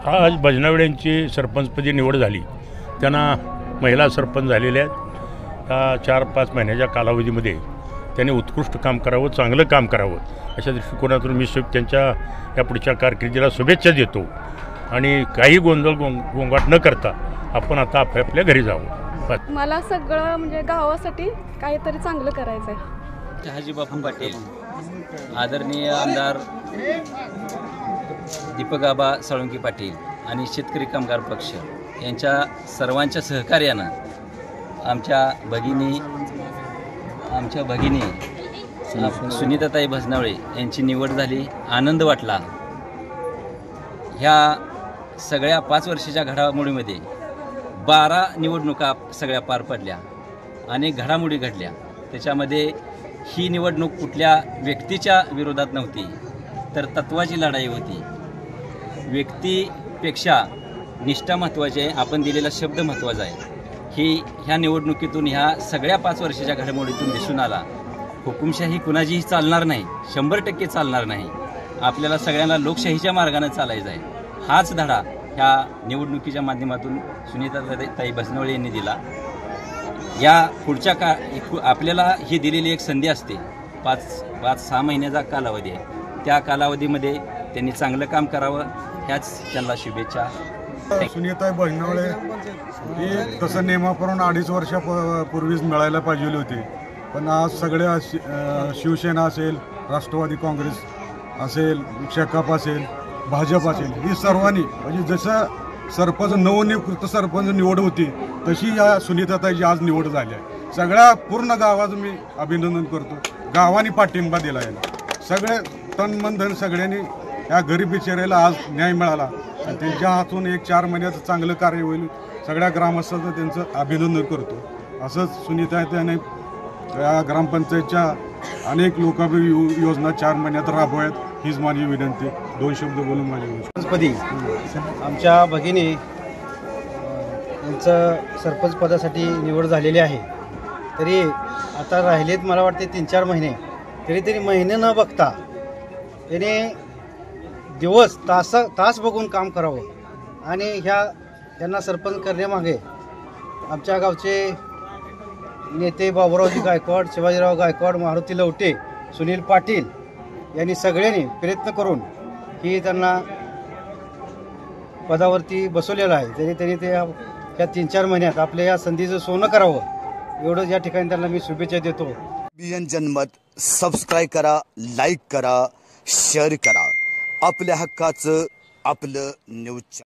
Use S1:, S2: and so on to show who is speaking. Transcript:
S1: आज भजनावड्यांची सरपंचपदी निवड झाली. त्यांना महिला सरपंच झालेल्या आहेत. या 4-5 महिन्याच्या कालावधीमध्ये त्यांनी उत्कृष्ट काम करावं, चांगलं काम करावं अशा दृष्टिकोनातून मी त्यांच्या या पुढच्या कारकिर्दीला शुभेच्छा देतो. आणि काही गोंगाट न करता आपण आता आपल्या घरी जावं.
S2: मला सगळं म्हणजे गावासाठी काहीतरी चांगलं करायचं आहे.
S3: शहाजीबापू पाटील, आदरणीय आमदार दीपकआबा साळुंके पाटील आणि शेतकरी कामगार पक्ष यांच्या सर्वांच्या सहकार्यानं आमच्या भगिनी सुनीताताई भजनावळे यांची निवड झाली. आनंद वाटला. ह्या सगळ्या 5 वर्षाच्या घडामोडीमध्ये 12 निवडणुका सगळ्या पार पडल्या. अनेक घडामोडी घडल्या. त्याच्यामध्ये ही निवडणूक कुठल्या व्यक्तीच्या विरोधात नव्हती, तर तत्वाची लढाई होती. व्यक्तीपेक्षा निष्ठा महत्त्वाची आहे, आपण दिलेला शब्द महत्त्वाचा आहे. ह्या निवडणुकीतून ह्या सगळ्या 5 वर्षाच्या घडामोडीतून दिसून आला. हुकुमशाही कुणाचीही चालणार नाही, 100% चालणार नाही. आपल्याला सगळ्यांना लोकशाहीच्या मार्गाने चालायचं आहे. हाच धडा ह्या निवडणुकीच्या माध्यमातून सुनीताताई भजनावळे यांनी दिला. या पुढच्या आपल्याला ही दिलेली एक संधी असते. 5-6 महिन्याचा कालावधी आहे. त्या कालावधीमध्ये त्यांनी चांगलं काम करावं, ह्याच त्यांना शुभेच्छा.
S4: सुनीताताई भजनावळे ही तसं नियमाप्रमाणे 2.5 वर्षापूर्वीच मिळायला पाहिजे होती. पण आज सगळ्या शिवसेना असेल, राष्ट्रवादी काँग्रेस असेल, शेकाप असेल, भाजप असेल, ही सर्वांनी म्हणजे जसं सरपंच नवनियुक्त सरपंच निवड होती तशी या सुनीताताईची आज निवड झाली आहे. सगळ्या पूर्ण गावाचं मी अभिनंदन करतो. गावाने पाठिंबा दिला आहे. सगळे तन मन धन सगळ्यांनी या गरीब बिचाऱ्याला आज न्याय मिळाला. त्यांच्या हातून एक 4 महिन्याचं चांगलं कार्य होईल. सगळ्या ग्रामस्थांचं त्यांचं अभिनंदन करतो. असंच सुनीताताईने या ग्रामपंचायतच्या अनेक लोकाभिमुखी योजना 4 महिन्यात राबवायत, हीच माझी विनंती. 2 शब्द बोलून माझी
S5: सरपंचपदी आमच्या भगिनी यांचं सरपंच पदासाठी निवड झालेली आहे. तरी आता राहिलेत मला वाटते 3-4 महिने. तरी महिने न बघता त्याने दिवस तास बघून काम करावं आणि यांना सरपंच करण्यामागे आमच्या गावचे नेते बाबूरावजी गायकवाड, शिवाजीराव गायकवाड, मारुती लवटे, सुनील पाटील यांनी सगळ्यांनी प्रयत्न करून ही त्यांना पदावरती बसवलेलं आहे. त्यांनी ते या 3-4 महिन्यात आपल्या या संधीचं सोनं करावं एवढं या ठिकाणी त्यांना मी शुभेच्छा देतो.
S6: BN जनमत सबस्क्राईब करा, लाईक करा, शेअर करा. आपल्या हक्काचं आपलं न्यूज.